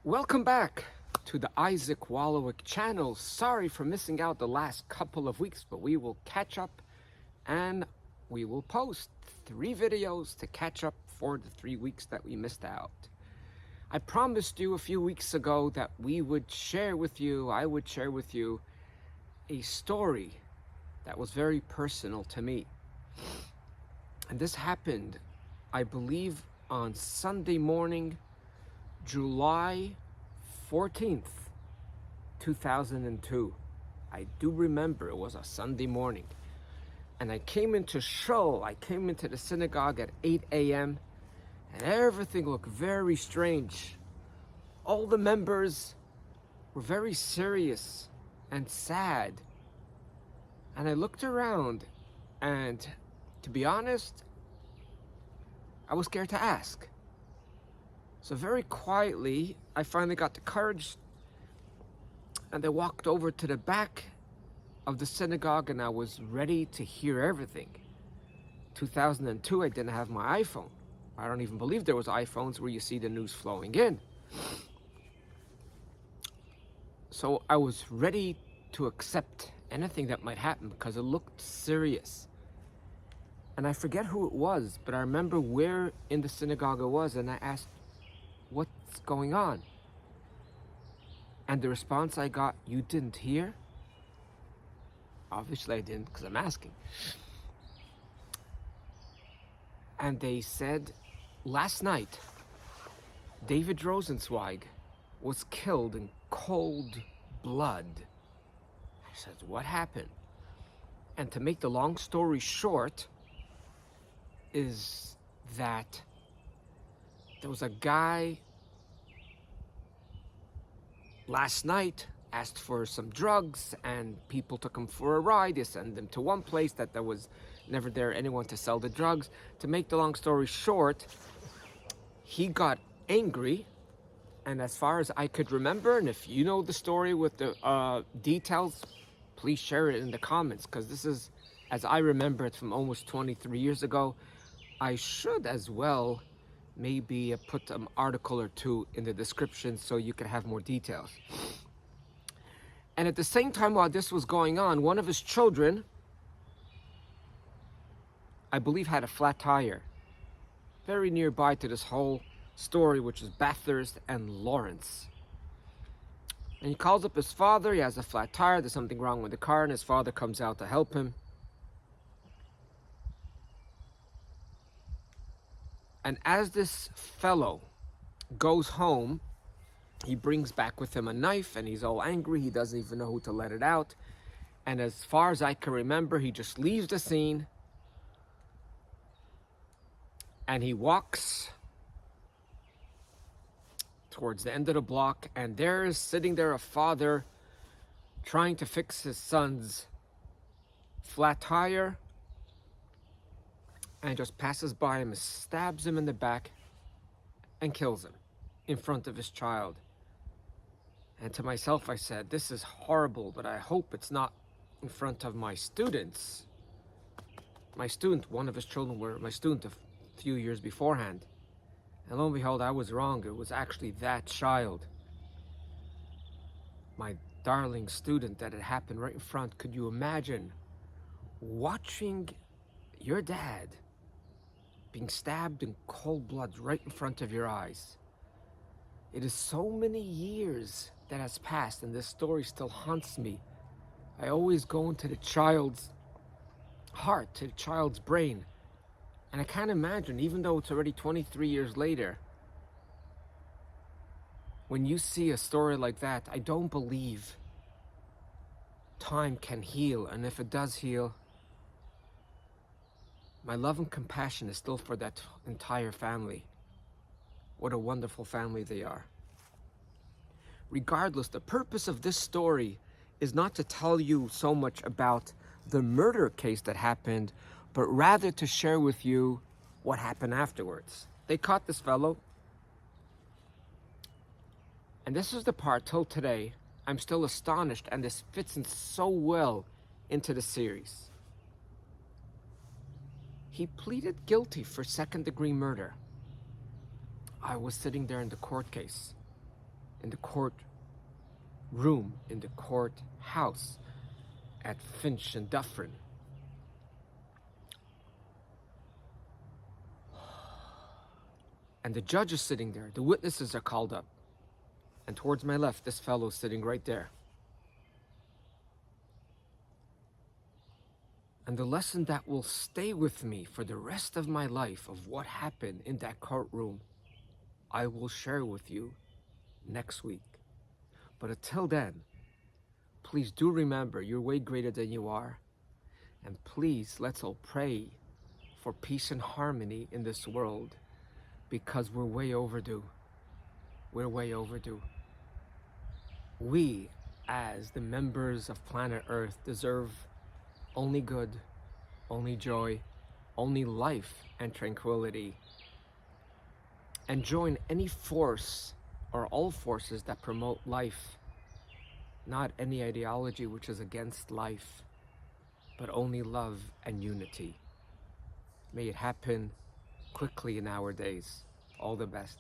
Welcome back to the Isaac Wolowik channel. Sorry for missing out the last couple of weeks, but we will catch up and we will post 3 videos to catch up for the 3 weeks that we missed out. I promised you a few weeks ago that I would share with you a story that was very personal to me. And this happened, I believe, on Sunday morning, July 14th, 2002. I do remember it was a Sunday morning. And I came into the synagogue at 8 a.m. and everything looked very strange. All the members were very serious and sad. And I looked around, and to be honest, I was scared to ask. So very quietly, I finally got the courage, and I walked over to the back of the synagogue, and I was ready to hear everything. 2002, I didn't have my iPhone. I don't even believe there was iPhones where you see the news flowing in. So I was ready to accept anything that might happen because it looked serious. And I forget who it was, but I remember where in the synagogue it was, and I asked, "What's going on?" And the response I got, "You didn't hear?" Obviously I didn't, because I'm asking. And they said, last night, David Rosenzweig was killed in cold blood. I said, what happened? And to make the long story short, is that there was a guy last night asked for some drugs, and people took him for a ride. They sent him to one place that there was never there anyone to sell the drugs. To make the long story short, he got angry, and as far as I could remember, and if you know the story with the details, please share it in the comments, because this is, as I remember it, from almost 23 years ago. I should as well maybe put an article or two in the description so you can have more details. And at the same time while this was going on, one of his children, I believe, had a flat tire very nearby to this whole story, which is Bathurst and Lawrence. And he calls up his father. He has a flat tire, there's something wrong with the car, and his father comes out to help him. And as this fellow goes home, he brings back with him a knife, and he's all angry. He doesn't even know who to let it out. And as far as I can remember, he just leaves the scene, and he walks towards the end of the block, and there is sitting there a father trying to fix his son's flat tire, and just passes by him and stabs him in the back and kills him in front of his child. And to myself I said, this is horrible, but I hope it's not in front of my students. My student, one of his children were my student a few years beforehand. And lo and behold, I was wrong. It was actually that child, my darling student, that had happened right in front. Could you imagine watching your dad being stabbed in cold blood right in front of your eyes? It is so many years that has passed, and this story still haunts me. I always go into the child's heart, to the child's brain, and I can't imagine, even though it's already 23 years later, when you see a story like that, I don't believe time can heal, and if it does heal, my love and compassion is still for that entire family. What a wonderful family they are. Regardless, the purpose of this story is not to tell you so much about the murder case that happened, but rather to share with you what happened afterwards. They caught this fellow, and this is the part till today I'm still astonished, and this fits in so well into the series. He pleaded guilty for second-degree murder. I was sitting there in the court case. in the court room, in the courthouse at Finch and Dufferin. And the judge is sitting there. The witnesses are called up. And towards my left, this fellow sitting right there. And the lesson that will stay with me for the rest of my life of what happened in that courtroom, I will share with you next week. But until then, please do remember you're way greater than you are. And please, let's all pray for peace and harmony in this world, because we're way overdue. We're way overdue. We, as the members of planet Earth, deserve only good, only joy, only life and tranquility. And join any force or all forces that promote life, not any ideology which is against life, but only love and unity. May it happen quickly in our days. All the best.